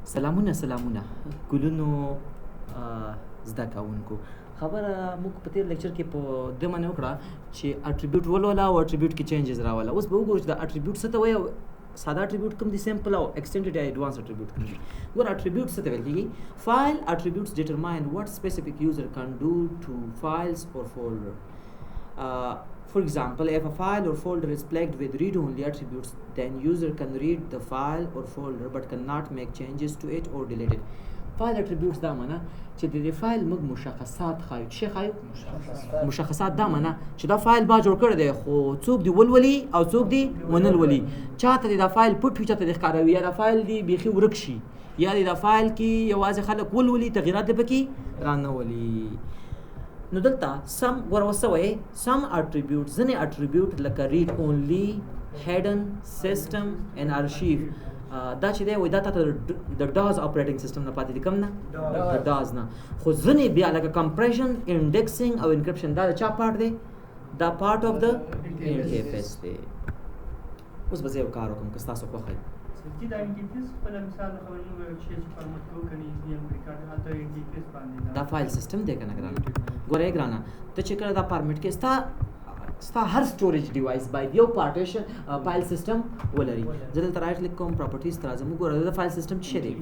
سلامونه ګلونو زده کوونکو خبره موږ په تیر لیکچر کې په دې معنی وکړه چې اټریبیوټ ولولا او اټریبیوټ کې چینجز راولا. اوس به وګورو چې دا اټریبیوټ څه ته وایي او ساده اټریبیوټ کوم دي، سمپل او ایکسټینډډ یا ایډوانس اټریبیوټ کوم دي. ګور اټریبیوټ څه ته ویل کېږي؟ فایل اټریبیوټس ډیټرماین واټ سپیسیفیک یوزر کان ډو ټو فایلز اور فولډر. For example, if a file or folder is plagued with read-only attributes, then user can read the file or folder but cannot make changes to it or delete it. File attributes دا معنا چې د فایل موږ مشخصات خایو. څه خایو؟ مشخصات دا معنا چې دا فایل با جوړ کړی دی خو څوک دی ولولي او څوک دی ونلولي. چاته دا فایل پټ وي، چاته د ښکاروي، یا دا فایل دی بیخي ورک شي، یا دا فایل کې یوازې خلک ولولي، تغییرات دی پکې رانولي. نو دلته سم ورسوي سم اټریبیوټ، ځنې اټریبیوټ لکه ریډ اونلی، هیډن، سیستم ان ارشیو، دا چې دی وایي دا تاسو د ډاز اپریټنګ سیستم نه پاتې دي. کوم نه؟ د ډاز نه. خو ځنې بیا لکه کمپریشن، انډیکسینګ او انکرپشن دا د چا پارټ دی؟ دا پارټ اف د انټرفیس دی. اوس به زه یو کار وکړم که ستاسو خوښه وي. چې دا انټرفیس په مثال خبرونه چې فارمټ وکړي دي امریکا د انټرفیس باندې دا فایل سیستم دی کنه ګرانه. ګوره ګرانه ته چې کله دا فارمټ کې ستا هر سټوریج ډیوایس باید یو پارټیشن فایل سیستم ولري. زه دلته رایټ کلیک کوم، پراپرټیز ته راځم، وګوره دا فایل سیستم څه دی؟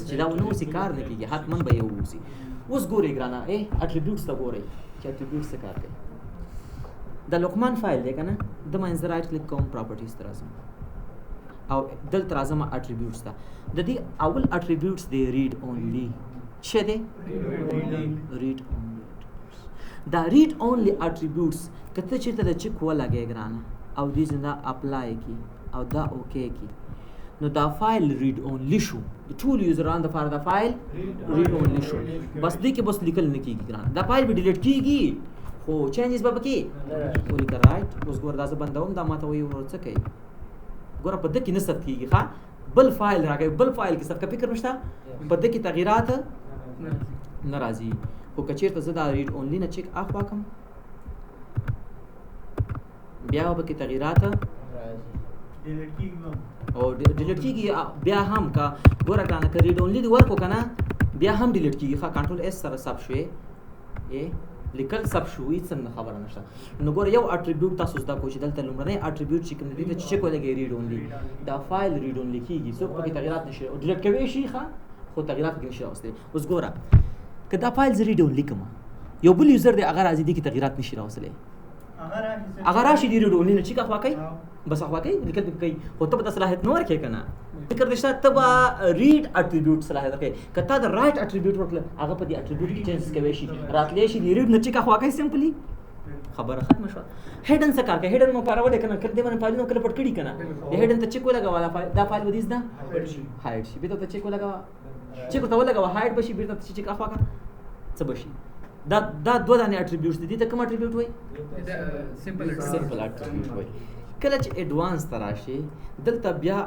چې دا ونه اوسي کار نه کېږي، حتما به یو اوسي. اوس ګورئ ګرانه اټریبیوټس ته ګورئ چې اټریبیوټس څه کار کوي. دا لقمان فایل دی که نه، د منځ رایټ کلیک کوم، پراپرټیز ته راځم او دلته راځم اټریبیوټس ته. د دې اول اټریبیوټس دی ریډ اونلی. څه دی؟ ریډ اونلی. دا ریډ اونلی اټریبیوټس که ته چېرته د چک ولګې ګرانه او دې زنده اپلای کی او دا اوکې کی، نو دا فایل ریډ اونلی شو. د ټول یوزران دپاره دا فایل ریډ اونلی شو. بس دې کې بس لیکل نه کېږي ګرانه، دا فایل به ډیلیټ کېږي خو چینجز به پکې ولیکه. رایټ اوس ګوره دا زه بندوم، دا ماته وایي ورور څه کوي. ګوره په ده کې نه ثبت کېږي، ښه بل فایل راکوي، بل فایل کې ثبت. فکر نشته په ده کې تغییرات نه راځي. خو که چېرته زه دا ریډ اونلی نه چک اخوا کړم بیا به پکې تغییرات او ډیلیټ کېږي. بیا هم که ګوره ګرانه که ریډ اونلی دې ورکړو که نه بیا هم ډیلیټ کېږي. ښه کنټرول اس سره ثبت شوې لیکل سب شو، هیڅ نه خبره نشته. نو ګوره یو اټریبیوټ تاسو زده کوئ چې دلته لومړنی اټریبیوټ چې کوم دی ته چک ولګئ ریډ اونلی، دا فایل ریډ اونلی کېږي، څوک پکې تغییرات نشي ډیلیټ کوی شي ښه خو تغییرات پکې نشي راوستلی. اوس ګوره که دا فایل زه ریډ اونلی کړم، یو بل یوزر دی هغه راځي دې کې تغییرات نشي راوستلی، هغه راشي دې ریډ اونلی نه چک اخوا کوي، بس اخوا کوي، لیکل پکې کوي، خو ته به دا صلاحیت نه ورکړې که نه. فکر دې شته ته به ریډ اټریبیوټ صلاحیت ورکړې. که تا د رایټ اټریبیوټ ورکړه هغه په دې اټریبیوټ کې چینجز کوی شي، راتلی شي دې ریډ نه چک اخوا کوي، سمپلی خبره ختمه شوه. هیډن څه کار کوي؟ هیډن مو کارولې که نه، کله دې باندې فایلونه کله پټ کړي که نه، د هیډن ته چک ولګوه، دا فایل به دې زده هایډ شي، بېرته ته چک ولګوه، چک ورته ولګوه هایډ به شي، بېرته ته چک اخوا کړه څه به شي. دا دوه دانې اټریبیوټس دي. دې ته کوم اټریبیوټ وایي؟ سمپل اټریبیوټ وایي. کله چې ایډوانس ته راشي دلته بیا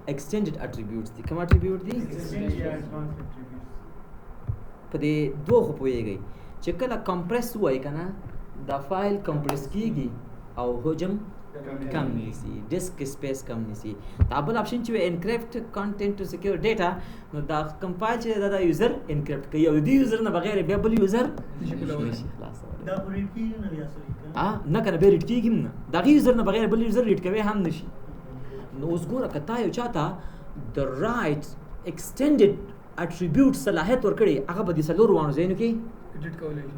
ایکسټینډډ اټریبیوټس دي. کوم اټریبیوټ دي؟ په دې دوه خو پوهېږئ چې کله کمپریس وایي که نه دا فایل کمپریس کېږي او حجم کم نیسي، ډسک سپیس کم نیسي. دا بل آپشن چې وایي انکریپټ کانټینټ ټو سیکیور ډیټا، نو دا کوم فایل چې دا یوزر انکریپټ کوي او د دې یوزر نه بغیر بیا بل یوزر نشي خلاصولی. دا خو ریډ کېږي نه بیا سوري نه که نه بیا ریډ کېږي هم نه، د هغې یوزر نه بغیر بل یوزر ریډ کوی هم نشي. نو اوس ګوره که تا یو چاته د رایټ ایکسټینډډ اټریبیوټ صلاحیت ورکړي هغه به د څلورو واړو ځایونو کې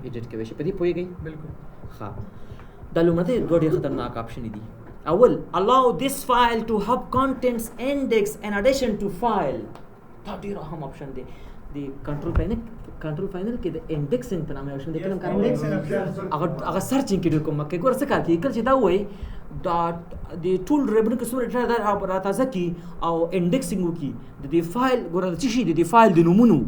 ایډیټ کوی شي. په دې پوهېږئ؟ بلکل ښه. دا لومړنی دوه ډېر خطرناک آپشن دي. اول allow this file to have contents index in addition to file. دا ډېر اهم آپشن دی. د کنټرول پینل کې د انډیکسینګ په نامه آپشن دی. کله کار دی هغه سرچینګ کې ډېر کومک کوي. ګوره څه کار کوي؟ کله چې دا ووایي دا د ټول ریبن کې څومره ډېر دا راتازه کړي او انډیکسینګ وکړي د دې فایل. ګوره څه شي د دې فایل د نومونو،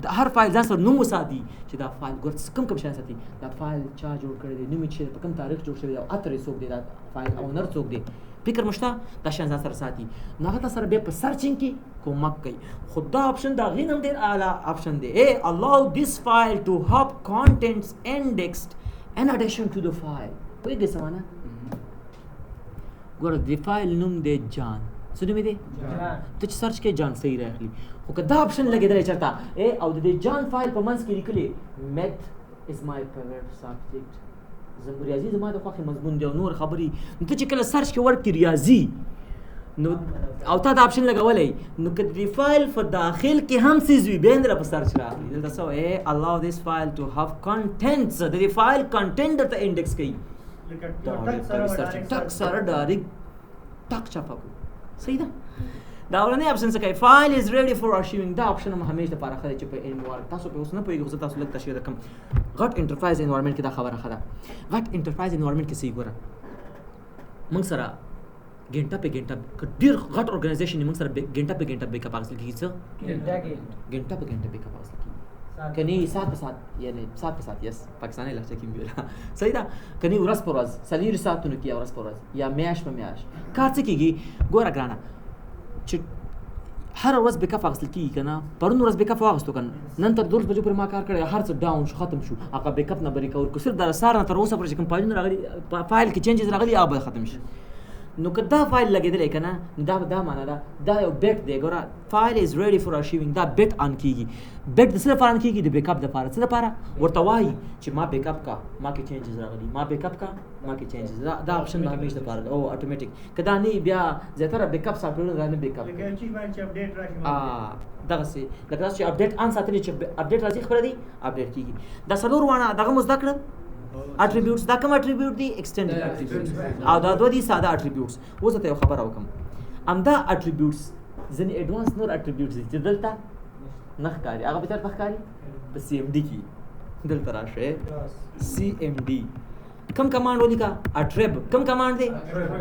د هر فایل ځان سره نوم وساتي چې دا فایل ګوره کوم شیان ساتي، دا فایل چا جوړ کړی دی، نوم یې څه دی، په کوم تاریخ جوړ شوی دی، او اتر یې څوک دی، دا فایل اونر څوک دی، فکر مو شته؟ دا شیان ځان سره ساتي. نو هغه تا سره بیا په سرچینګ کې کومک کوي. خو دا آپشن د هغې نه هم ډېر اعلی آپشن دی. allow this file to have contents indexed in addition to the file. پوهېږئ څه معنا؟ ګوره د فایل نوم دی جان، څه نوم دی ته چې سرچ کې جان صحیح راغلی خو که دا آپشن لګېدلی چېرته او د دې جان فایل په منځ کې لیکلي میث از مای فیورټ سبجیکټ ریاضي زما د خوښې مضمون دی او نور خبرې نو ته چې کله سرچ کې ورکړې ریاضي نو او تا دا آپشن لګولی نو که د فایل په داخل کې هم څیز وي بیا هم دله په سرچ راغلي دلته څه وایي allow this file to have contents د دې فایل کنټینټ درته انډیکس کوي ټک سره ډایرکټ ټک چاپه کړو صحیح ده دا اولنی آپشن څه کوي فایل از ریډي فور ارشیوینګ دا آپشن هم همیشه دپاره ښه دی چې په علم وال تاسو پرې اوس نه پوهېږئ خو زه تاسو لږ تشریح درکړم غټ انټرپرایز انوایرمنټ کې دا خبره ښه ده غټ انټرپرایز انوایرمنټ کې صحیح ګوره موږ سره ګنټه په ګنټه که ډېر غټ ارګنایزیشن موږ سره ګنټه په ګنټه بیک اپ اخیستل کېږي څه ګنټه په ګنټه بیک اپ اخیستل کېږي که نه ساعت په ساعت یعنې ساعت په ساعت یس پاکستاني لهجه کې مې ویله صحیح ده که نه ورځ په ورځ څلېرو ساعتونو کې یا ورځ په ورځ یا میاشت په میاشت کار څه کېږي ګوره ګرانه چې هر ورځ بیک اپ اخیستل کېږي که نه پرون ورځ بیک اپ واخیستو که نه نن تر 12 بجو پورې ما کار کړی هر څه ډاون شو ختم شو هغه بیک اپ نه به ریکور کړو صرف د سهار نه تر اوسه پورې چې کوم فایلونه راغلي فایل کې چینجز راغلي هغه به ختم شي نو که دا فایل لګېدلی که نه نو دا معنا ده دا یو بیټ دی ګوره فایل از ریډي فور ارشیوینګ دا بیټ آن کېږي بیټ د څه لپاره آن کېږي د بیک اپ دپاره څه دپاره ورته وایي چې ما بیک اپ کا ما کې چینجز راغلي ما بیک اپ کا ما کې چینجز دا آپشن به همیشه دپاره ده او اټومیټیک که دا نه بیا زیاتره بیک اپ سافټویرونه دا نه بیک اپ دغسې لکه داسې چې اپډیټ آن ساتلي چې اپډیټ راځي خبره دی اپډیټ کېږي دا څلور واړه دغه مو زده کړل اټریبیوټس دا کوم اټریبیوټ دي ایکسټینډډ اټریبیوټس او دا دوه دي ساده اټریبیوټس اوس ته یو خبره وکم همدا اټریبیوټس ځینې ایډوانس نور اټریبیوټس دي چې دلته نه ښکاري هغه به چېرته ښکاري په سی ایم ډي کې دلته راشئ سی ایم ډي کوم کمانډ ولیکه اټریب کوم کمانډ دی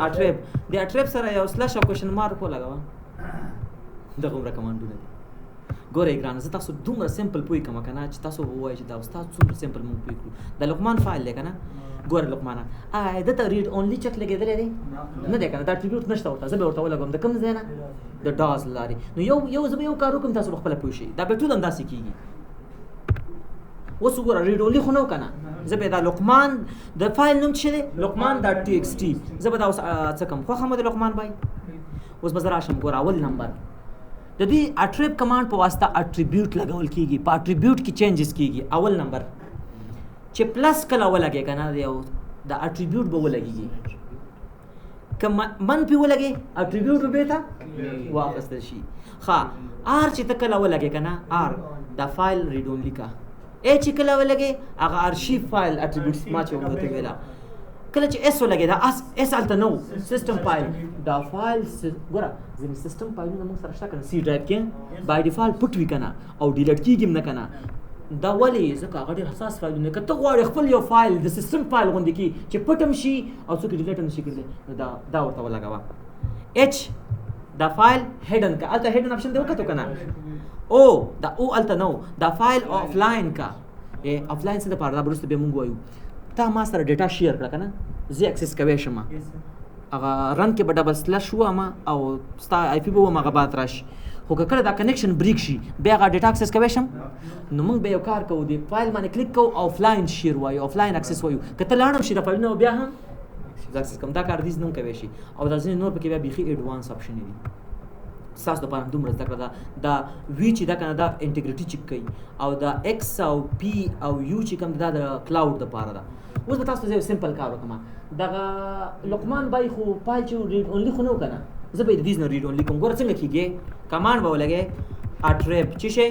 اټریب د اټریب سره یو سلش او کوېشن مارک ولګوه دغه عمره کمانډونه دي ګورئ ګرانه زه تاسو دومره سمپل پوه کوم که نه چې تاسو ووایئ چې دا استاد څومره سمپل مونږ پوه کړو د لقمان فایل دی که نه ګوره لقمانه دته ریډ اونلی چک لګېدلی دی نه دی که نه دا اټریبیوټ نشته ورته زه به ورته ولګوم د کوم ځای نه د ډاز لارې نو یو زه به یو کار وکړم تاسو به خپله پوه شئ دا به ټول همداسې کېږي اوس وګوره ریډ اونلی خو نه و که نه زه به دا لقمان د فایل نوم څه دی لقمان دا ټي ایکس ټي زه به دا اوس څه کوم خوښه مو د لقمان بای اوس به زه راشم ګوره اول نمبر د دې اټریب کمانډ په واسطه اټریبیوټ لګول کېږي په اټریبیوټ کې چینجز کېږي اول نمبر چې پلس کله ولګې که نه یو د اټریبیوټ به ولګېږي که منفي ولګې اټریبیوټ به بېرته واخیستل شي ښه آر چې ته کله ولګې که نه آر دا فایل ریډ اونلی کا چې کله ولګې هغه ارشیف فایل اټریبیوټس ما چې ورته ویله کله چې اس ولګې دا اس هلته نه و سیسټم فایل دا فایل ګوره ځینې سیسټم فایلونه موږ سره شته که نه سی ډرایو کې بای ډیفالټ پټ وي که نه او ډیلیټ کېږي هم نه که نه دا ولې ځکه هغه ډېر حساس فایلونه که ته غواړې خپل یو فایل د سیسټم فایل غوندې کړي چې پټ هم شي او څوک یې ډیلیټ هم نشي کړلی نو دا ورته ولګوه ایچ دا فایل هیډن که هلته هیډن آپشن دی وکتو که نه او دا او هلته نه و دا فایل آفلاین کا آفلاین څه دپاره دا به وروسته بیا مونږ وایو تا ما سره ډیټا شیر کړه که نه زه اکسس کوی شم هغه رن کې به ډبل سلش ووامه او ستا آی پي به ووم هغه بعد راشي خو که کله دا کنیکشن بریک شي بیا هغه ډیټا اکسس کوی شم نو موږ به یو کار کوو د فایل باندې کلیک کوو آفلاین شیر وایو آفلاین اکسس وایو که ته لاړم شي د فایلونه بیا هم اکسس کوم دا کار دیز نه کوی شي او دا ځینې نور پکې بیا بیخي ایډوانس آپشن دي ستاسو دپاره دومره زده کړه دا وی چې دا که نه دا انټیګریټي چک کوي او دا ایکس او پی او یو چې کوم دا د کلاوډ دپاره ده اوس به تاسو ته زه یو سمپل کار وکړم دغه لقمان بای خو فایل چې ریډ اونلی خو نه و که نه زه به یې د دې نه ریډ اونلی کوم ګوره څنګه کېږي کمانډ به ولګې اټریب چې شی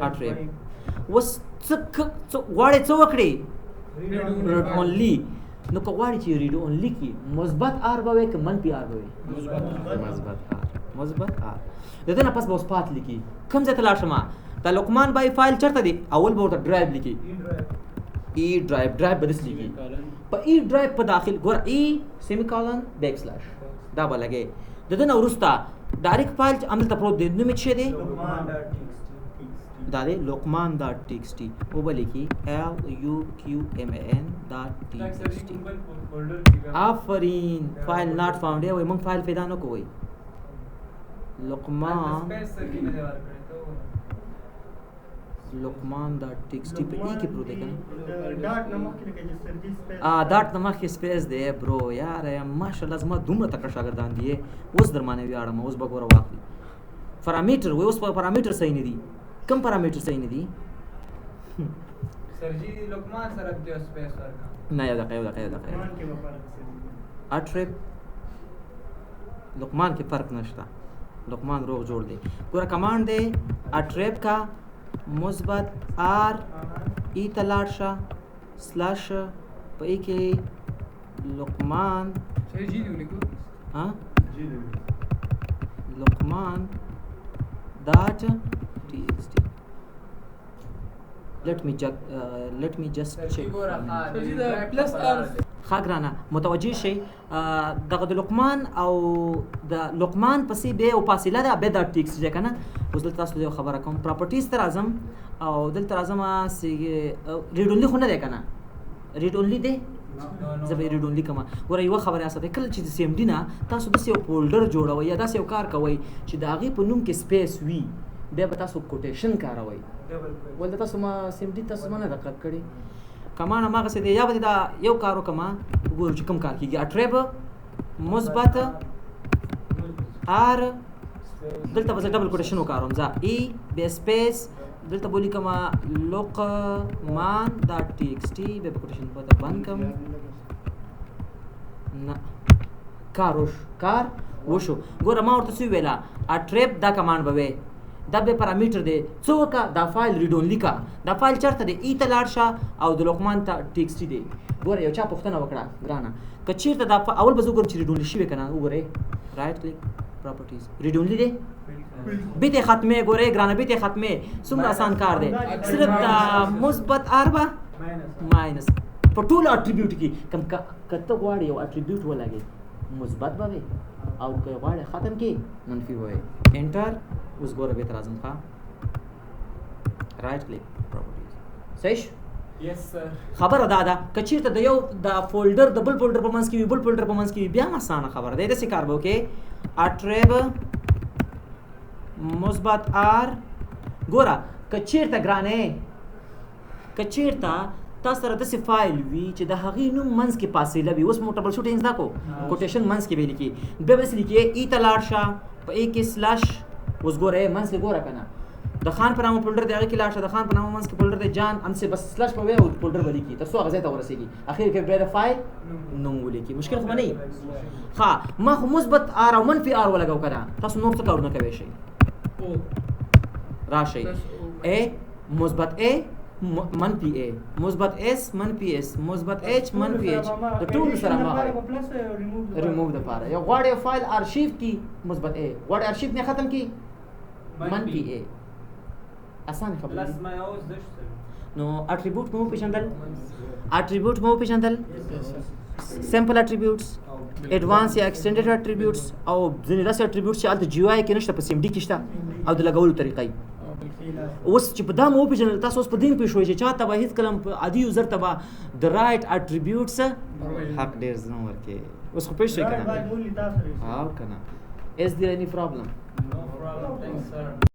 اټریب اوس څه غواړې څه وکړې ریډ اونلی نو که غواړې چې ریډ اونلی کړي مثبت آر به وایې که منفي آر به وایې مثبت آر د دې نه پس به اوس پات لیکي کوم ځای ته لاړ شم دا لقمان بای فایل چېرته دی اول به ورته ډرایو لیکي ای ډرایو به داسې لیکي په ای ډرایو په داخل ګوره ای سیمی کالن بیک سلاش دا به لګې د ده نه وروسته ډایرکټ فایل چې همدلته پروت دی نوم یې څه دی دا دی لقمان ډاټ ټي ایکس ټي وبه لیکي LUQMAN ډاټ ټي ایکس ټي آفرین فایل ناٹ فاؤنډ وایي موږ فایل پیدا نه کوو لقمان لقمان دا ټیکسټي په ای کې پروت دی کنه ډاټ نه مخکې لکه چې سرجی سپیس ډاټ نه مخکې سپیس دی برو یار ماشاءالله زما دومره تکړه شاګردان دي اوس در باندې ویاړم اوس به ګوره واخلي پارامتر وای اوس پارامتر صحیح نه دي کم پارامتر صحیح نه دي سرجی لقمان سره د سپیس ورکا نه یو دقیقه لقمان کې به فرق شي اټریب لقمان کې فرق نشته لقمان روغ جوړ دی ګوره کمانډ دی اټریب کا مثبت آر ای تلاړ شه سلاش په ای کې لقمان سرجی دی ولیکو ها لقمان dot txt let me just check سرجی دا پلس ار خاګرانه متوجه شي دغه د لقمان او د لقمان پسې به او فاصله ده به د ټیکس ځکه نه اوس دلته تاسو یو خبره کوم پراپرټیز تر اعظم او دلته اعظم سي ریډ اونلی خو نه ده کنه ریډ اونلی ده زه به ریډ اونلی کوم ګوره یو خبره اساته کله چې د سیم ډی نه تاسو د یو فولډر جوړوي یا داسې یو کار کوي چې د هغې په نوم کې سپیس وي بیا به تاسو کوټیشن کاروئ ولې تاسو ما سیم ډی تاسو ما نه دقت کړي کمان هماغسې دی یا به دا یو کار وکړم وګورو چې کوم کار کېږي اټریب مثبت آر دلته به زه ډبل کوټیشن وکاروم زه ای بیا سپیس دلته به ولیکم لقمان دا ټي ایکس ټي بیا به کوټیشن به بند کړم نه کار وشو ګوره ما ورته څه وویله اټریب دا کمانډ به وی دا به پارامتر دی څوک دا فایل ریډ اونلی کا دا فایل چرته دی ای ته لاړ شه او د لقمان ته ټیکسټي دی ګوره یو چا پوښتنه وکړه ګرانه که چیرته دا اول به زه وګورم چې ریډ اونلی شوی که نه وګورئ رایټ کلیک پراپرټیز ریډ اونلی دی بیت ختمه ګوره ګرانه بیت ختمه څومره آسان کار دی صرف دا مثبت آر به ماینس په ټولو اټریبیوټ کې کم کته غواړي یو اټریبیوټ ولګي مثبت به وي او که غواړي ختم کې منفي به وي انټر اوس ګوره به تر اعظم ښه رایټ کلیک پراپرټیز صحیح یس سر خبره دا ده که چېرته د یو د فولډر د بل فولډر په منځ کې وي بل فولډر په منځ کې وي بیا هم اسانه خبره ده داسې کار به وکړې اټریب مثبت آر ګوره که چېرته ګرانې که چېرته تا سره داسې فایل وي چې د هغې نوم منځ کې فاصله وي اوس مو ټبل شوټینګ زده کو کوټیشن منځ کې به لیکي بیا به داسې لیکي ای ته لاړ شه په ای کې سلاش اوس ګوره منځ کې ګوره که نه د خان په نامه فولډر دی هغې کې لاړ شه د خان په نامه منځ کې فولډر دی جان همسې بس سلاش به وی او فولډر به لیکي تر څو هغه ځای ته ورسېږي اخر کې بیا د فایل نوم ولیکي مشکل خو به نه وي ښه ما خو مثبت آر او منفي آر ولګو که نه تاسو نور څه کارونه کوی شئ راشئ ا مثبت ا منفي ا مثبت اس منفي اس مثبت اچ منفي اچ د ټول سره ما ریموو د پاره یو غواړي فایل ارشیو کی مثبت ا غواړي ارشیو نه ختم کی منفي ا آسان خبره پلس ما اوس دشته نو اټریبیوټ مو پیژندل سمپل اټریبیوټس ایڈوانس یا ایکسټینډډ اټریبیوټس او ځینې داسې اټریبیوټس چې هلته جی او آی کې نشته په سیم ډي کې شته او د لګولو طریقه اوس چې په دا مو وپېژنل تاسو اوس په دې پوه شوئ چې چا ته به هېڅکله عادي یوزر ته به د رایټ اټریبیوټس حق ډېر زه نه ورکوې اوس خو پوه شوئ که نه او که نه از دیر any problem نو پرابلم تھینکس سر